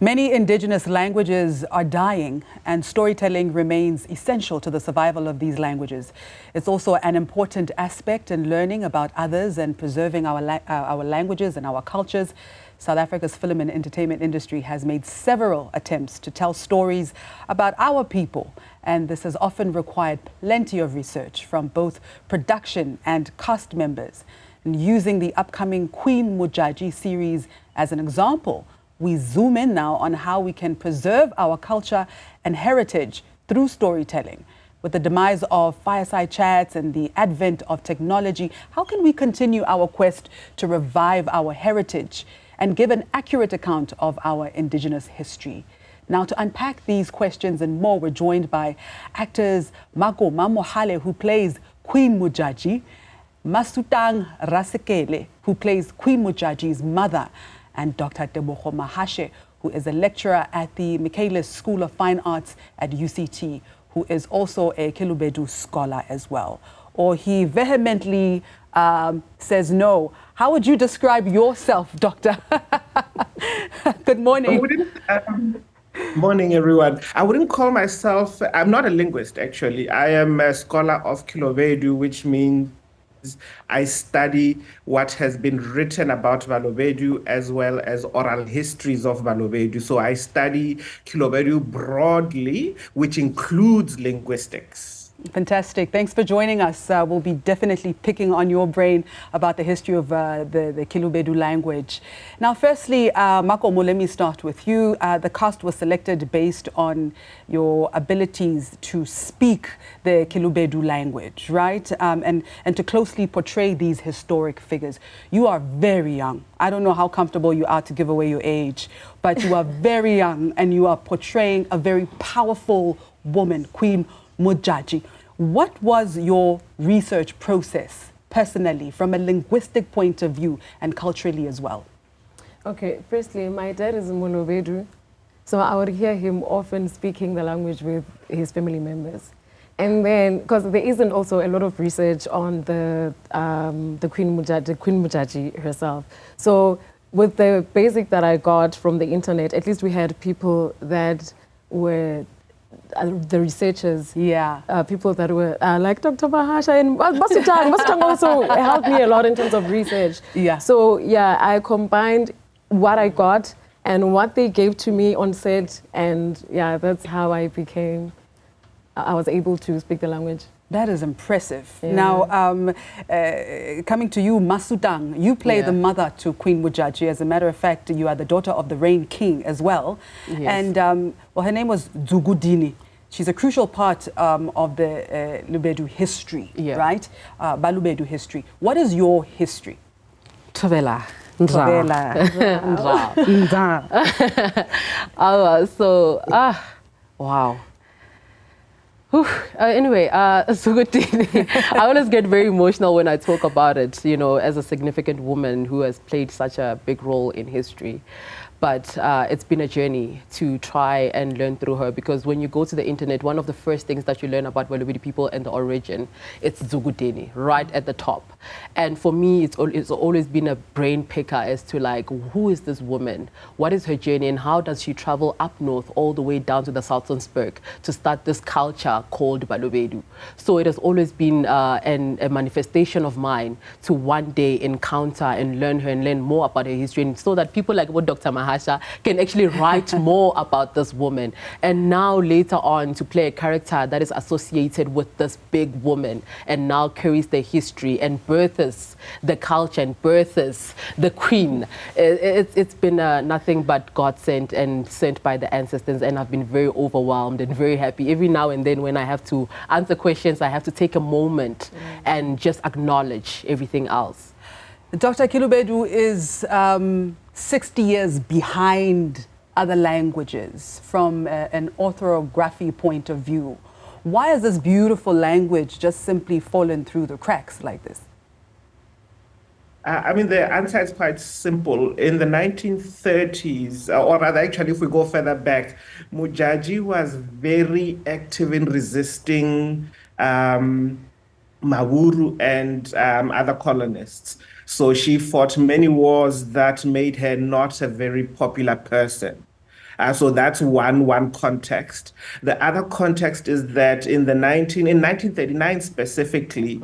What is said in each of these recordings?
Many indigenous languages are dying, and storytelling remains essential to the survival of these languages. It's also an important aspect in learning about others and preserving our languages and our cultures. South Africa's film and entertainment industry has made several attempts to tell stories about our people, and this has often required plenty of research from both production and cast members. And using the upcoming Queen Modjadji series as an example, we zoom in now on how we can preserve our culture and heritage through storytelling. With the demise of fireside chats and the advent of technology, how can we continue our quest to revive our heritage and give an accurate account of our indigenous history? Now, to unpack these questions and more, we're joined by actors Makoma Mohale, who plays Queen Modjadji, Masutang Resekele, who plays Queen Modjadji's mother, and Dr Tebogo Mahashe, who is a lecturer at the Michaelis School of Fine Arts at UCT, who is also a Khelobedu scholar as well. Or he vehemently says no. How would you describe yourself, Doctor? Good morning. Morning, everyone. I wouldn't call myself, I'm not a linguist, actually. I am a scholar of Khelobedu, which means I study what has been written about Khelobedu as well as oral histories of Khelobedu. So I study Khelobedu broadly, which includes linguistics. Fantastic. Thanks for joining us. We'll be definitely picking on your brain about the history of the Khelobedu language. Now, firstly, Makoma, let me start with you. The cast was selected based on your abilities to speak the Khelobedu language, right? And to closely portray these historic figures. You are very young. I don't know how comfortable you are to give away your age, but you are very young and you are portraying a very powerful woman, Queen Modjadji. What was your research process personally from a linguistic point of view and culturally as well? Okay, firstly, my dad is in Khelobedu, so I would hear him often speaking the language with his family members. And then, because there isn't also a lot of research on the Queen Modjadji herself. So with the basic that I got from the internet, at least we had people that were the researchers, people that were like Dr. Mahashe and Masutang also helped me a lot in terms of research. So I combined what I got and what they gave to me on set, and that's how I was able to speak the language. That is impressive. Now, coming to you, Masutang, you play the mother to Queen Modjadji. As a matter of fact, you are the daughter of the Rain King as well. And, well, her name was Zugudini. She's a crucial part of the Khelobedu history, right? Khelobedu history. What is your history? Tavela. Wow. Anyway, Zugudini, I always get very emotional when I talk about it, you know, as a significant woman who has played such a big role in history. But it's been a journey to try and learn through her, because when you go to the internet, one of the first things that you learn about Khelobedu people and the origin, it's Zugudini, right at the top. And for me, it's always been a brain picker as to like, who is this woman? What is her journey and how does she travel up north all the way down to the Salzensberg to start this culture called Khelobedu? So it has always been a manifestation of mine to one day encounter and learn her and learn more about her history, and so that people like what Dr. Mahashe can actually write more about this woman. And now later on to play a character that is associated with this big woman and now carries the history and births the culture and births the queen. It's been nothing but God sent and sent by the ancestors, and I've been very overwhelmed and very happy. Every now and then when I have to answer questions, I have to take a moment and just acknowledge everything else. Dr. Khelobedu is 60 years behind other languages from an orthography point of view. Why has this beautiful language just simply fallen through the cracks like this? I mean, the answer is quite simple. In the 1930s, or rather, actually, if we go further back, Modjadji was very active in resisting Mawuru and other colonists. So she fought many wars that made her not a very popular person. So that's one context. The other context is that in 1939 specifically,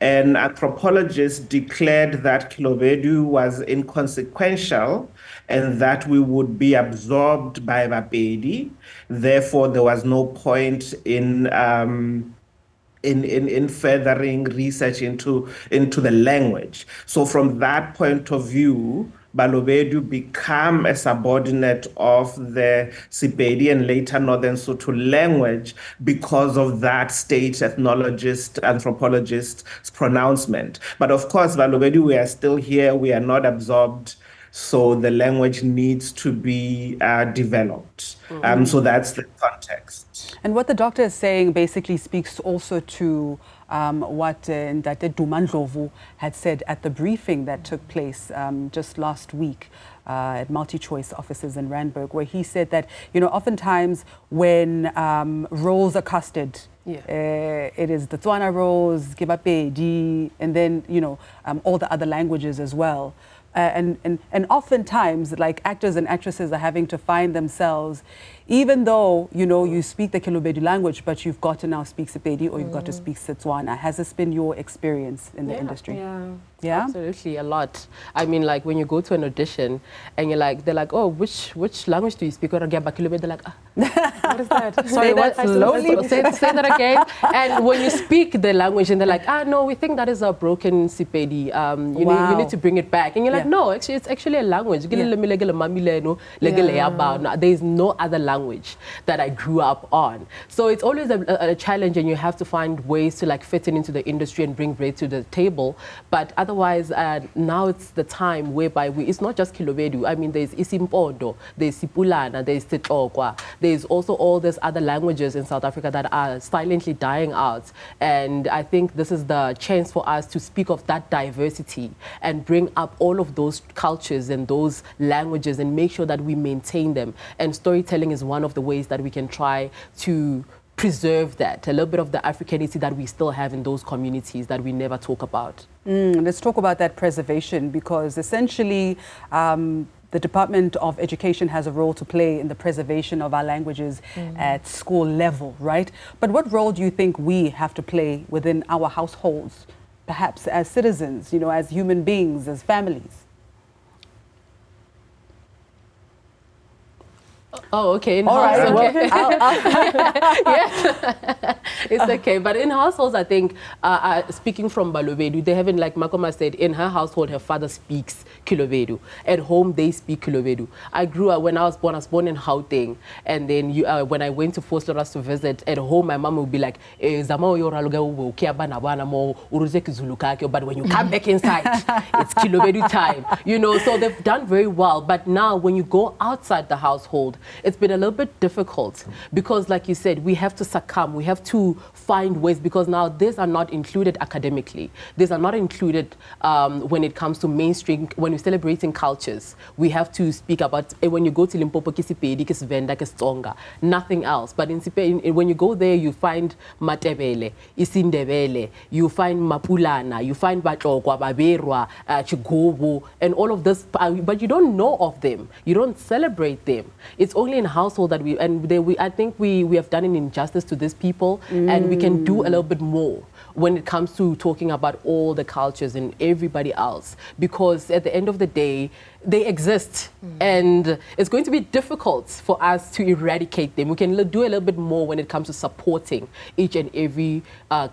an anthropologist declared that Khelobedu was inconsequential and that we would be absorbed by Bapedi. Therefore, there was no point in furthering research into the language. So from that point of view, Balobedu became a subordinate of the Sepedi and later Northern Sotho language because of that state ethnologist, anthropologist's pronouncement. But of course, Balobedu, we are still here, we are not absorbed, so the language needs to be developed. So that's the context. And what the doctor is saying basically speaks also to what Ndate Dumandlovu had said at the briefing that took place just last week at multi-choice offices in Randburg, where he said that, oftentimes when roles are casted, it is the Tswana roles, Kibapedi, and then, all the other languages as well. And oftentimes, like, actors and actresses are having to find themselves, even though, you speak the Khelobedu language, but you've got to now speak Sepedi or you've got to speak Setswana. Has this been your experience in the industry? Yeah, absolutely, a lot. I mean, like, when you go to an audition and they're like, oh, which language do you speak? Or they're like, what is that? Sorry, what? Slowly say that again. And when you speak the language and they're like, no, we think that is a broken Sepedi. You need to bring it back. And you're like, no, actually, it's actually a language. There is no other language that I grew up on. So it's always a challenge, and you have to find ways to fit it into the industry and bring bread to the table. But otherwise, now it's the time whereby it's not just Khelobedu. I mean, there's Isimpondo, there's Sipulana, there's Tetlokwa. There's also all these other languages in South Africa that are silently dying out. And I think this is the chance for us to speak of that diversity and bring up all of those cultures and those languages and make sure that we maintain them. And storytelling is one of the ways that we can try to preserve that, a little bit of the Africanity that we still have in those communities that we never talk about. Let's talk about that preservation, because essentially the Department of Education has a role to play in the preservation of our languages at school level, right? But what role do you think we have to play within our households, perhaps as citizens, as human beings, as families? Oh, okay. All right. Okay. Well, it's okay. But in households, I think, speaking from Balobedu, they haven't, like Makoma said, in her household, her father speaks Khelobedu. At home, they speak Khelobedu. I grew up, when I was born in Gauteng. And then when I went to Vosloorus to visit, at home, my mom would be like, but when you come back inside, it's Khelobedu time. So they've done very well. But now, when you go outside the household, it's been a little bit difficult because, like you said, we have to succumb. We have to find ways, because now these are not included academically. These are not included when it comes to mainstream, when we're celebrating cultures. We have to speak about, when you go to Limpopo, Kisipedi, Kisvenda, Kistonga, nothing else. But when you go there, you find Matebele, Isindebele, you find Mapulana, you find Batlokwa, Baberwa, Chigobo, and all of this, but you don't know of them. You don't celebrate them. It's only in household that I think we have done an injustice to these people, and we can do a little bit more when it comes to talking about all the cultures and everybody else, because at the end of the day, they exist, and it's going to be difficult for us to eradicate them. We can do a little bit more when it comes to supporting each and every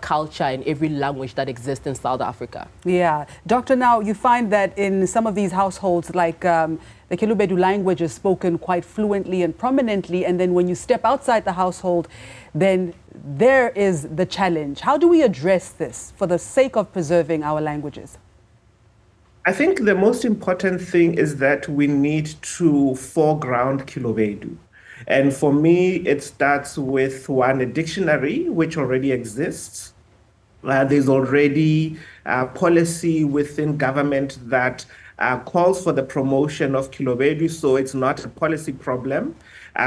culture and every language that exists in South Africa. Yeah. Doctor, now you find that in some of these households, like the Khelobedu language is spoken quite fluently and prominently, and then when you step outside the household, then there is the challenge. How do we address this for the sake of preserving our languages? I think the most important thing is that we need to foreground Khelobedu. And for me, it starts with a dictionary, which already exists. There's already a policy within government that calls for the promotion of Khelobedu, so it's not a policy problem.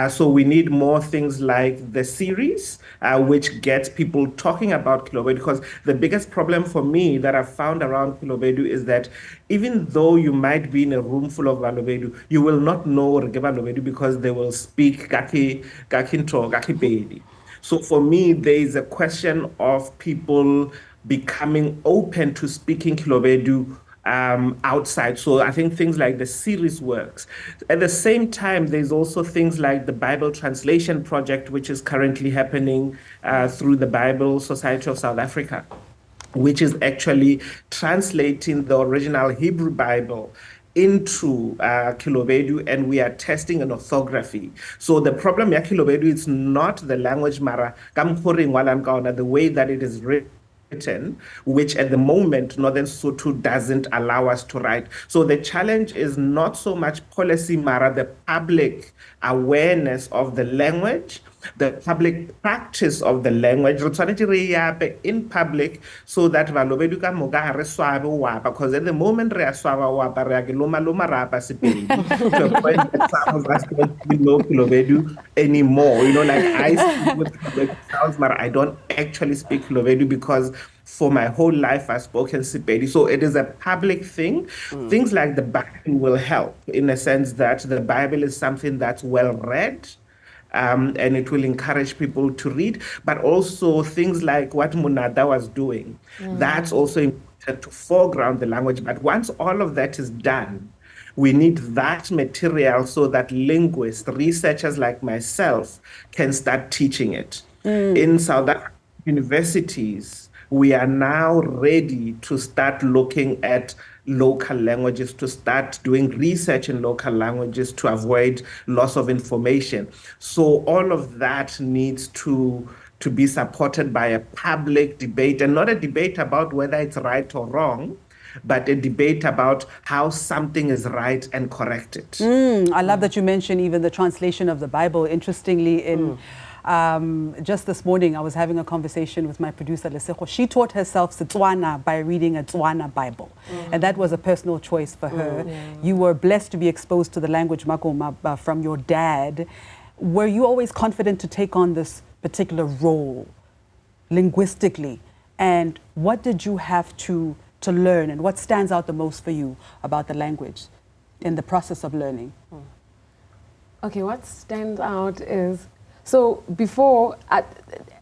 So we need more things like the series, which gets people talking about Khelobedu, because the biggest problem for me that I've found around Khelobedu is that even though you might be in a room full of Balobedu, you will not know Balobedu because they will speak Gakinto, Gakipedi. So for me, there is a question of people becoming open to speaking Khelobedu outside. So I think things like the series works. At the same time, there's also things like the Bible Translation Project, which is currently happening through the Bible Society of South Africa, which is actually translating the original Hebrew Bible into Khelobedu, and we are testing an orthography. So the problem with Khelobedu is not the language mara, the way that it is written, which at the moment Northern Sotho doesn't allow us to write. So the challenge is not so much policy mara, the public awareness of the language, the public practice of the language in public, so that Balobedu ka moga ha re swabe wapa, because at the moment re a swaba wapa re a ke loma rapa Sepedi to a point that some of us don't even know Khelobedu anymore. You know, like I speak with Khelobedu sounds, but I don't actually speak Khelobedu because for my whole life I've spoken Sepedi. So it is a public thing. Things like the Bible will help in a sense that the Bible is something that's well read. And it will encourage people to read, but also things like what Munada was doing. That's also important to foreground the language. But once all of that is done, we need that material so that linguists, researchers like myself, can start teaching it. In South African universities, we are now ready to start looking at local languages, to start doing research in local languages to avoid loss of information. So all of that needs to be supported by a public debate, and not a debate about whether it's right or wrong, but a debate about how something is right and corrected. I love that you mentioned even the translation of the Bible. Interestingly, in just this morning, I was having a conversation with my producer, Lesego. She taught herself Setswana by reading a Tswana Bible. And that was a personal choice for her. You were blessed to be exposed to the language Makoma from your dad. Were you always confident to take on this particular role linguistically? And what did you have to learn? And what stands out the most for you about the language in the process of learning? Okay, what stands out is, so before,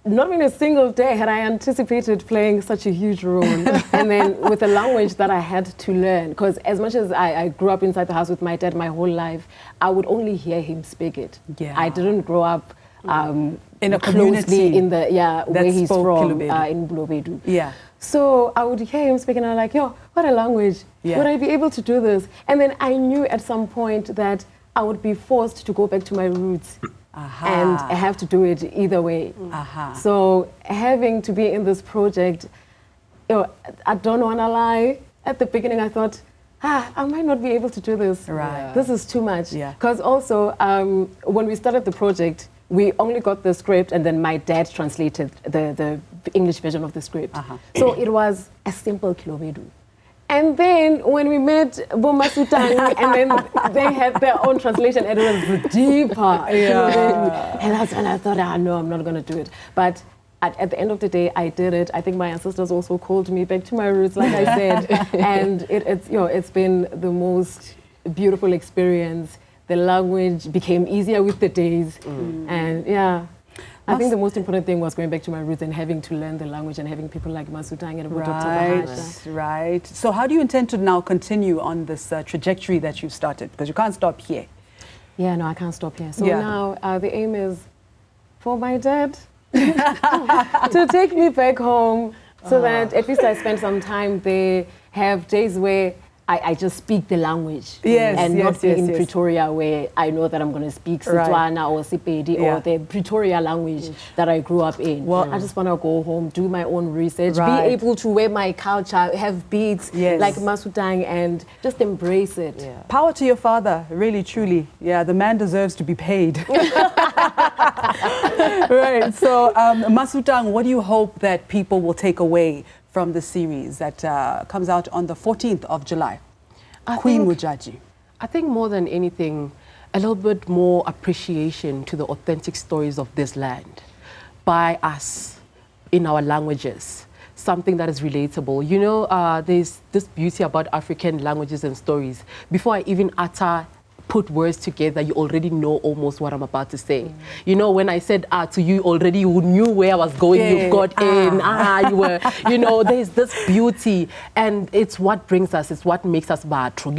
not in a single day had I anticipated playing such a huge role. And then with a language that I had to learn, because as much as I grew up inside the house with my dad my whole life, I would only hear him speak it. Yeah. I didn't grow up in a community in the where he's from, Khelobedu. in Khelobedu. Yeah. So I would hear him speaking, and I'm like, yo, what a language. Yeah. Would I be able to do this? And then I knew at some point that I would be forced to go back to my roots. And I have to do it either way. So having to be in this project, you know, I don't want to lie. At the beginning, I thought, I might not be able to do this. Right. This is too much. Yeah. Because also, when we started the project, we only got the script, and then my dad translated the English version of the script. So it was a simple Khelobedu. And then when we met Masutang, and then they had their own translation, and it was deeper. Yeah. And that's when I thought, no, I'm not going to do it. But at the end of the day, I did it. I think my ancestors also called me back to my roots, like I said. And it's been the most beautiful experience. The language became easier with the days. And yeah. I think the most important thing was going back to my roots and having to learn the language and having people like Masutang and Dr Tebogo Mahashe. Right. So how do you intend to now continue on this trajectory that you started? Because you can't stop here. Yeah, no, I can't stop here. So now the aim is for my dad to take me back home so that at least I spend some time there, have days where I just speak the language and not be in Pretoria where I know that I'm going to speak Setswana or Sepedi or the Pretoria language that I grew up in. Well, I just want to go home, do my own research, be able to wear my culture, have beads like Masutang, and just embrace it. Yeah. Power to your father, really, truly. Yeah, the man deserves to be paid. Right. So, Masutang, what do you hope that people will take away from the series that comes out on the 14th of July? Queen Modjadji? I think more than anything, a little bit more appreciation to the authentic stories of this land by us in our languages, something that is relatable. You know, there's this beauty about African languages and stories. Before I even put words together, you already know almost what I'm about to say. You know, when I said to you already, you knew where I was going, you got in, you were, you know, there's this beauty, and it's what brings us, it's what makes us bad. The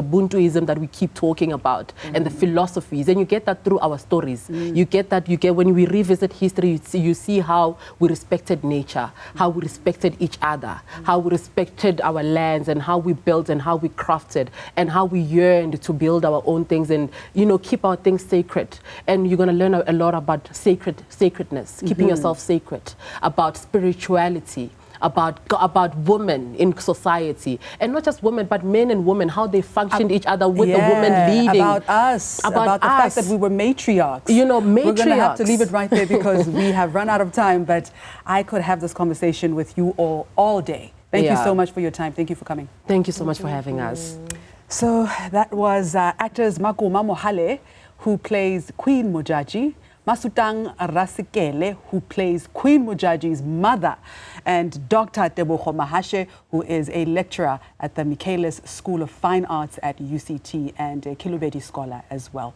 Buntuism that we keep talking about, and the philosophies, and you get that through our stories. You get that, when we revisit history, you see how we respected nature, how we respected each other, how we respected our lands, and how we built and how we crafted, and how we yearned to build our own things and, you know, keep our things sacred. And you're going to learn a lot about sacredness, keeping yourself sacred, about spirituality, about women in society, and not just women, but men and women, how they functioned each other with the women leading. About us, about the fact that we were matriarchs. You know, matriarchs. We're going to have to leave it right there because we have run out of time, but I could have this conversation with you all day. Thank you so much for your time. Thank you for coming. Thank you so much for having us. So that was actors Makoma Mohale, who plays Queen Modjadji, Masutang Resekele, who plays Queen Modjadji's mother, and Dr Tebogo Mahashe, who is a lecturer at the Michaelis School of Fine Arts at UCT and a Khelobedu scholar as well.